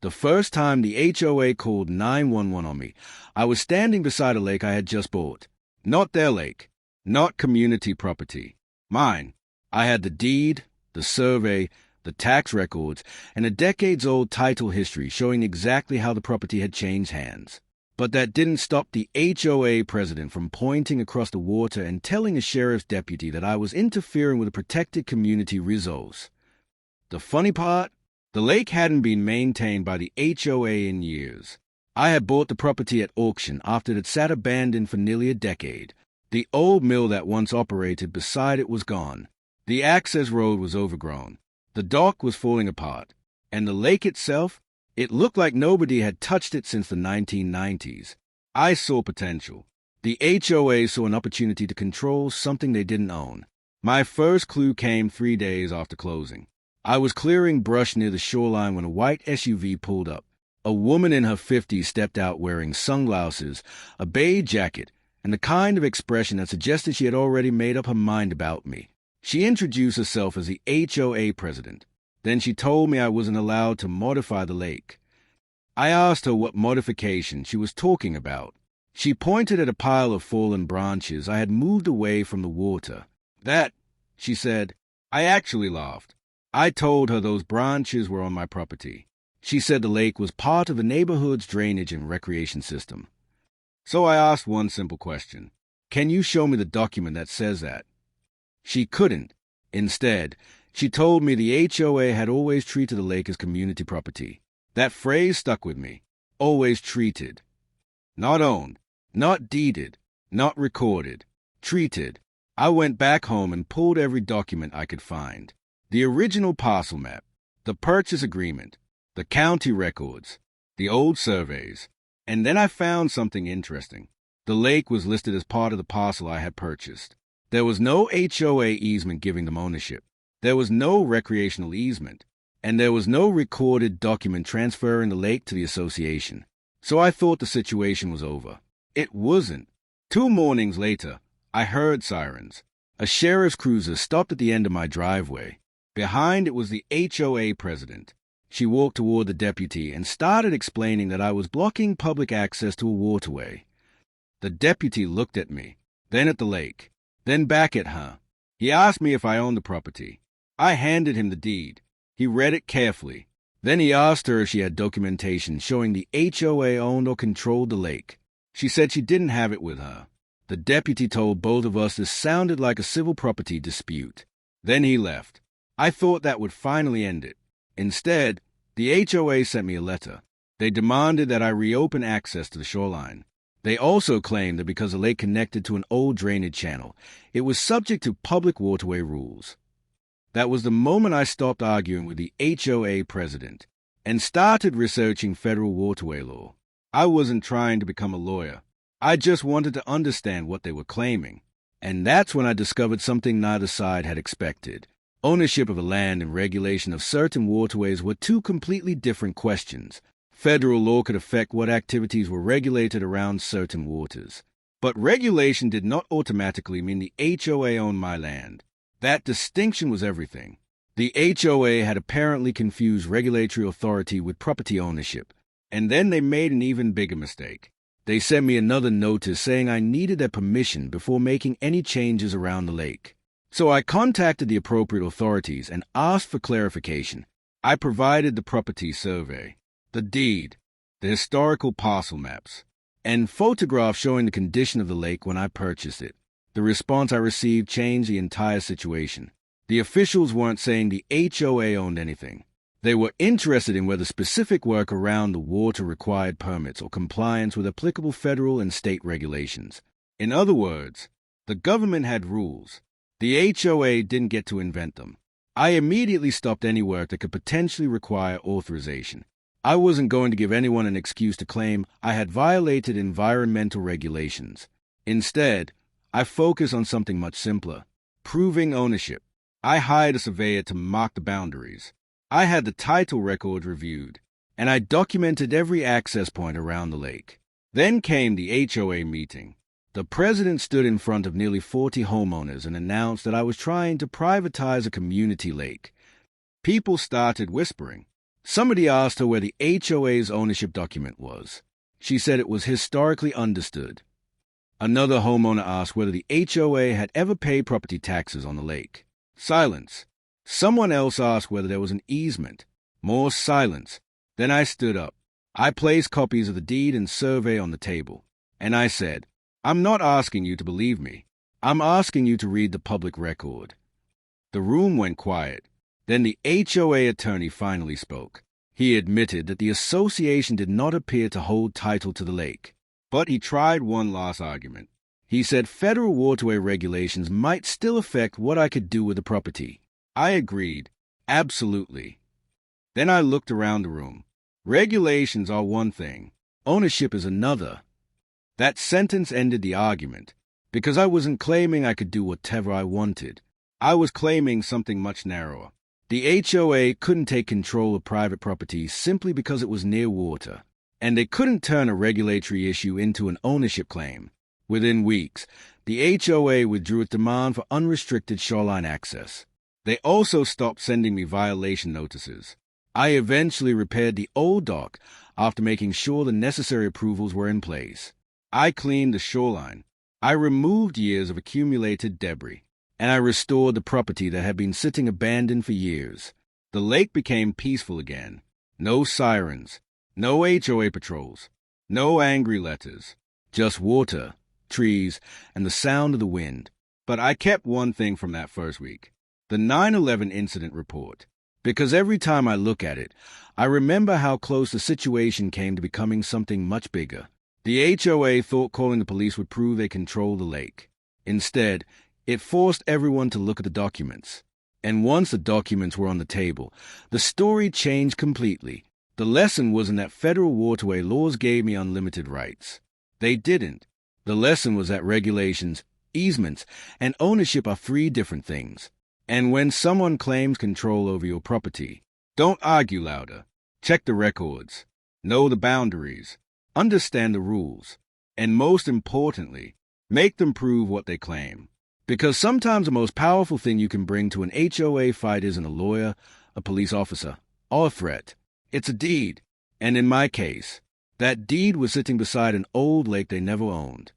The first time the HOA called 911 on me, I was standing beside a lake I had just bought. Not their lake, not community property. Mine. I had the deed, the survey, the tax records, and a decades-old title history showing exactly how the property had changed hands. But that didn't stop the HOA president from pointing across the water and telling a sheriff's deputy that I was interfering with a protected community resource. The funny part? The lake hadn't been maintained by the HOA in years. I had bought the property at auction after it had sat abandoned for nearly a decade. The old mill that once operated beside it was gone. The access road was overgrown. The dock was falling apart. And the lake itself? It looked like nobody had touched it since the 1990s. I saw potential. The HOA saw an opportunity to control something they didn't own. My first clue came 3 days after closing. I was clearing brush near the shoreline when a white SUV pulled up. A woman in her 50s stepped out wearing sunglasses, a beige jacket, and the kind of expression that suggested she had already made up her mind about me. She introduced herself as the HOA president. Then she told me I wasn't allowed to modify the lake. I asked her what modification she was talking about. She pointed at a pile of fallen branches I had moved away from the water. That, she said. I actually laughed. I told her those branches were on my property. She said the lake was part of the neighborhood's drainage and recreation system. So I asked one simple question. Can you show me the document that says that? She couldn't. Instead, she told me the HOA had always treated the lake as community property. That phrase stuck with me. Always treated. Not owned, not deeded, not recorded. Treated. I went back home and pulled every document I could find. The original parcel map, the purchase agreement, the county records, the old surveys. And then I found something interesting. The lake was listed as part of the parcel I had purchased. There was no HOA easement giving them ownership. There was no recreational easement. And there was no recorded document transferring the lake to the association. So I thought the situation was over. It wasn't. 2 mornings later, I heard sirens. A sheriff's cruiser stopped at the end of my driveway. Behind it was the HOA president. She walked toward the deputy and started explaining that I was blocking public access to a waterway. The deputy looked at me, then at the lake, then back at her. He asked me if I owned the property. I handed him the deed. He read it carefully. Then he asked her if she had documentation showing the HOA owned or controlled the lake. She said she didn't have it with her. The deputy told both of us this sounded like a civil property dispute. Then he left. I thought that would finally end it. Instead, the HOA sent me a letter. They demanded that I reopen access to the shoreline. They also claimed that because the lake connected to an old drainage channel, it was subject to public waterway rules. That was the moment I stopped arguing with the HOA president and started researching federal waterway law. I wasn't trying to become a lawyer. I just wanted to understand what they were claiming. And that's when I discovered something neither side had expected. Ownership of the land and regulation of certain waterways were 2 completely different questions. Federal law could affect what activities were regulated around certain waters. But regulation did not automatically mean the HOA owned my land. That distinction was everything. The HOA had apparently confused regulatory authority with property ownership. And then they made an even bigger mistake. They sent me another notice saying I needed their permission before making any changes around the lake. So I contacted the appropriate authorities and asked for clarification. I provided the property survey, the deed, the historical parcel maps, and photographs showing the condition of the lake when I purchased it. The response I received changed the entire situation. The officials weren't saying the HOA owned anything. They were interested in whether specific work around the water required permits or compliance with applicable federal and state regulations. In other words, the government had rules. The HOA didn't get to invent them. I immediately stopped any work that could potentially require authorization. I wasn't going to give anyone an excuse to claim I had violated environmental regulations. Instead, I focused on something much simpler, proving ownership. I hired a surveyor to mark the boundaries. I had the title record reviewed, and I documented every access point around the lake. Then came the HOA meeting. The president stood in front of nearly 40 homeowners and announced that I was trying to privatize a community lake. People started whispering. Somebody asked her where the HOA's ownership document was. She said it was historically understood. Another homeowner asked whether the HOA had ever paid property taxes on the lake. Silence. Someone else asked whether there was an easement. More silence. Then I stood up. I placed copies of the deed and survey on the table, and I said, I'm not asking you to believe me. I'm asking you to read the public record. The room went quiet. Then the HOA attorney finally spoke. He admitted that the association did not appear to hold title to the lake, but he tried one last argument. He said federal waterway regulations might still affect what I could do with the property. I agreed. Absolutely. Then I looked around the room. Regulations are one thing. Ownership is another. That sentence ended the argument, because I wasn't claiming I could do whatever I wanted. I was claiming something much narrower. The HOA couldn't take control of private property simply because it was near water, and they couldn't turn a regulatory issue into an ownership claim. Within weeks, the HOA withdrew its demand for unrestricted shoreline access. They also stopped sending me violation notices. I eventually repaired the old dock after making sure the necessary approvals were in place. I cleaned the shoreline. I removed years of accumulated debris, and I restored the property that had been sitting abandoned for years. The lake became peaceful again. No sirens, no HOA patrols, no angry letters, just water, trees, and the sound of the wind. But I kept one thing from that first week, the 9/11 incident report. Because every time I look at it, I remember how close the situation came to becoming something much bigger. The HOA thought calling the police would prove they control the lake. Instead, it forced everyone to look at the documents. And once the documents were on the table, the story changed completely. The lesson wasn't that federal waterway laws gave me unlimited rights. They didn't. The lesson was that regulations, easements, and ownership are three different things. And when someone claims control over your property, don't argue louder. Check the records. Know the boundaries. Understand the rules. And most importantly, make them prove what they claim. Because sometimes the most powerful thing you can bring to an HOA fight isn't a lawyer, a police officer, or a threat. It's a deed. And in my case, that deed was sitting beside an old lake they never owned.